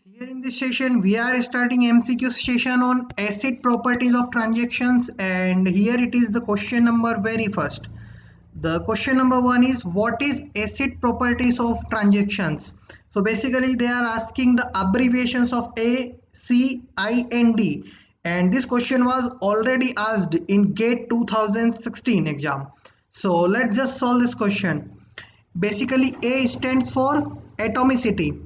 Here in this session, we are starting MCQ session on acid properties of transactions, and here it is the question number very first. The question number one is what is acid properties of transactions? So basically they are asking the abbreviations of A, C, I and D, and this question was already asked in GATE 2016 exam. So let's just solve this question. Basically A stands for atomicity,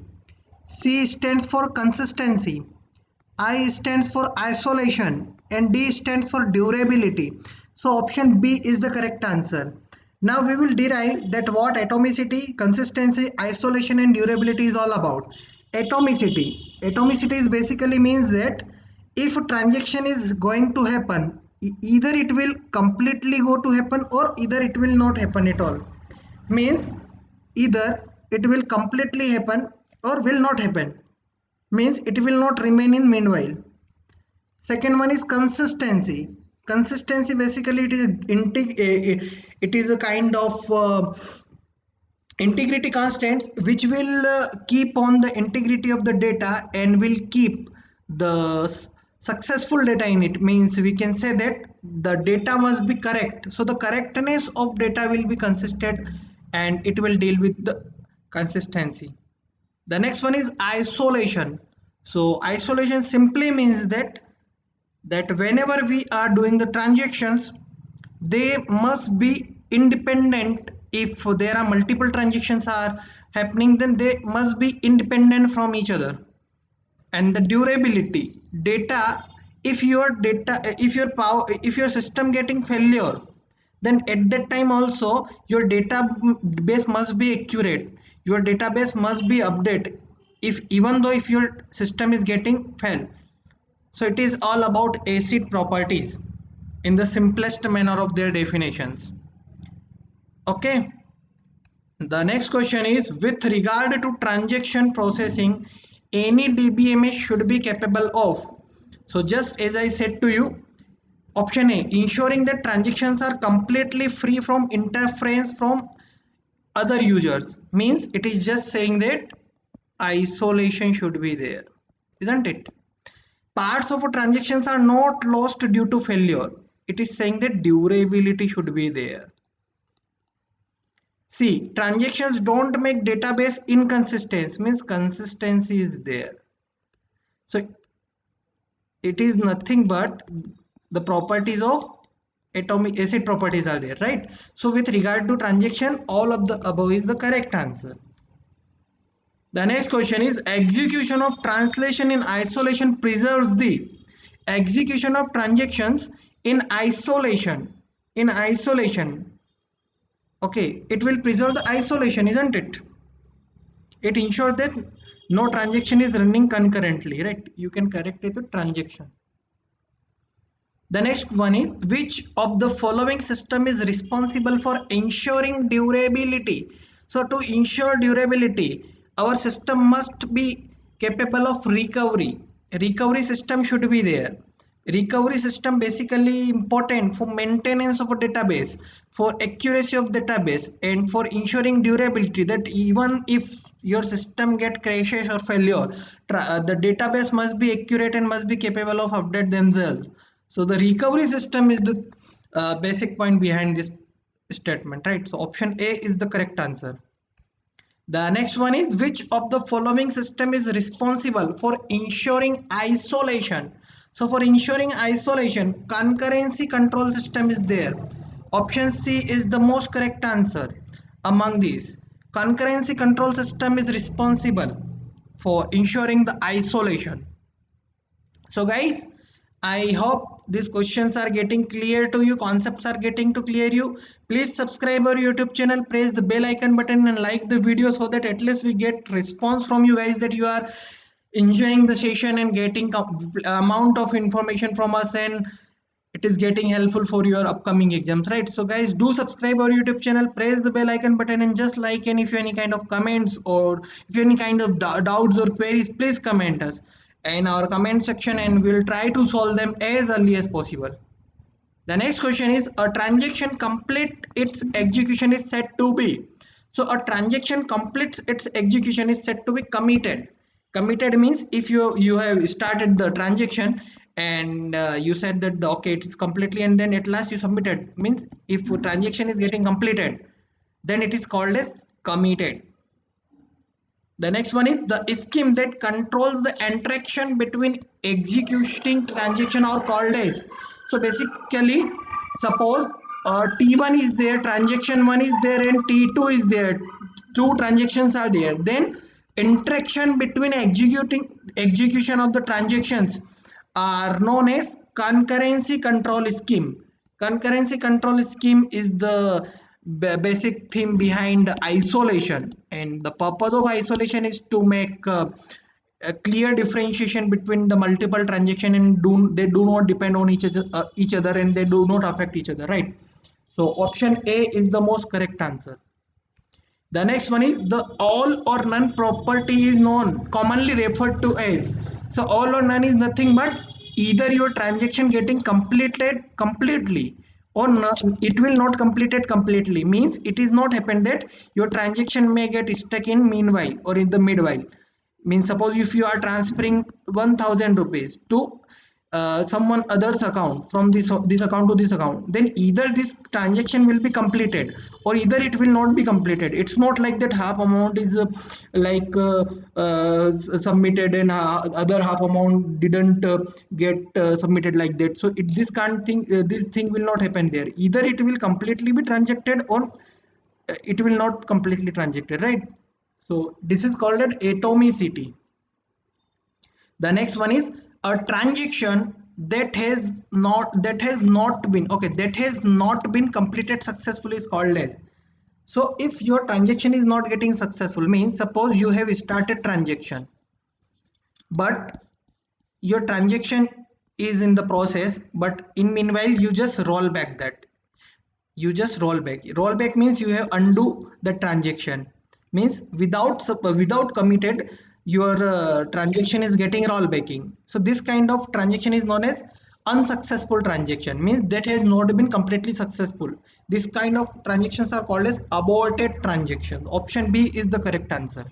C stands for consistency, I stands for isolation, and D stands for durability. So option B is the correct answer. Now we will derive that what atomicity, consistency, isolation and durability is all about. Atomicity is basically means that if a transaction is going to happen, either it will completely go to happen or either it will not happen at all. Means either it will completely happen or will not happen, means it will not remain in meanwhile. Second one is consistency. Basically it is a kind of integrity constant which will keep on the integrity of the data and will keep the successful data in it. Means we can say that the data must be correct, so the correctness of data will be consistent and it will deal with the consistency. The next one is isolation. So isolation simply means that whenever we are doing the transactions, they must be independent. If there are multiple transactions are happening, then they must be independent from each other. And the durability data, if your system getting failure, then at that time also your database must be accurate, your database must be updated, if even though if your system is getting fail. So it is all about acid properties in the simplest manner of their definitions. Okay, the next question is with regard to transaction processing, any DBMS should be capable of. So just as I said to you, option A, ensuring that transactions are completely free from interference from other users, means it is just saying that isolation should be there, isn't it? Parts of a transactions are not lost due to failure, it is saying that durability should be there. See, transactions don't make database inconsistent, means consistency is there. So it is nothing but the properties of atomic acid properties are there, right? So with regard to transaction, all of the above is the correct answer. The next question is execution of translation in isolation preserves the execution of transactions in isolation. In isolation, okay, it will preserve the isolation, isn't it? It ensures that no transaction is running concurrently, right? You can correct it with transaction. The next one is which of the following system is responsible for ensuring durability? So to ensure durability, our system must be capable of recovery. Recovery system should be there. Recovery system basically important for maintenance of a database, for accuracy of database, and for ensuring durability, that even if your system get crashes or failure, the database must be accurate and must be capable of update themselves. So the recovery system is the basic point behind this statement, right? So option A is the correct answer. The next one is which of the following system is responsible for ensuring isolation? So for ensuring isolation, concurrency control system is there. Option C is the most correct answer among these. Concurrency control system is responsible for ensuring the isolation. So guys, I hope these questions are getting clear to you, concepts are getting to clear you. Please subscribe our YouTube channel, press the bell icon button and like the video so that at least we get response from you guys that you are enjoying the session and getting amount of information from us, and it is getting helpful for your upcoming exams, right? So guys, do subscribe our YouTube channel, press the bell icon button and just like, and if you have any kind of comments or if you have any kind of doubts or queries, please comment us in our comment section and we'll try to solve them as early as possible. The next question is a transaction complete its execution is said to be. So a transaction completes its execution is said to be committed. Committed means if you have started the transaction and you said that okay, it is completely, and then at last you submitted, means if a transaction is getting completed, then it is called as committed. The next one is the scheme that controls the interaction between executing transaction or called as. So basically, suppose T1 is there, transaction 1 is there, and T2 is there. Two transactions are there. Then interaction between execution of the transactions are known as concurrency control scheme. Concurrency control scheme is the basic theme behind isolation, and the purpose of isolation is to make a clear differentiation between the multiple transaction, and they do not depend on each other, and they do not affect each other, right? So option A is the most correct answer. The next one is the all or none property is known commonly referred to as. So all or none is nothing but either your transaction getting completed completely, or not, it will not completed completely, means it is not happen that your transaction may get stuck in meanwhile or in the midwhile. Means suppose if you are transferring 1000 rupees to someone other's account from this account to this account, then either this transaction will be completed or either it will not be completed. It's not like that half amount is like submitted and other half amount didn't get submitted like that. So this can't thing this thing will not happen there. Either it will completely be transacted or it will not completely transacted, right? So this is called an atomicity. The next one is a transaction that has not been completed successfully is called as. So if your transaction is not getting successful, means suppose you have started transaction, but your transaction is in the process, but in meanwhile you just roll back that. You just roll back means you have undo the transaction, means without committed your transaction is getting rollbacking. So this kind of transaction is known as unsuccessful transaction, means that has not been completely successful. This kind of transactions are called as aborted transaction. Option B is the correct answer.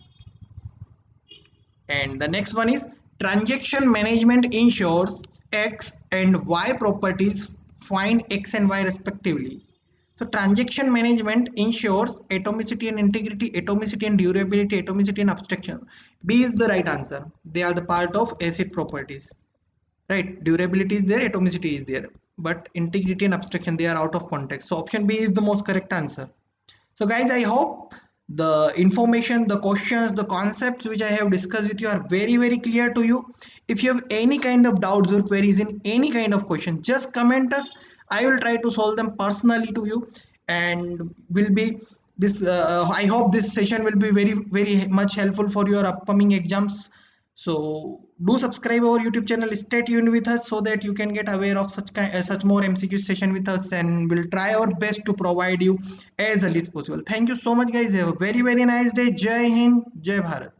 And the next one is transaction management ensures X and Y properties find X and Y respectively. So transaction management ensures atomicity and integrity, atomicity and durability, atomicity and abstraction. B is the right answer. They are the part of acid properties. Right? Durability is there, atomicity is there. But integrity and abstraction, they are out of context. So option B is the most correct answer. So guys, I hope the information, the questions, the concepts which I have discussed with you are very clear to you. If you have any kind of doubts or queries in any kind of question, just comment us. I will try to solve them personally to you, and will be this I hope this session will be very much helpful for your upcoming exams. So do subscribe our YouTube channel, stay tuned with us so that you can get aware of such more MCQ session with us, and we'll try our best to provide you as early as possible. Thank you so much guys. Have a very nice day. Jai Hind, Jai Bharat.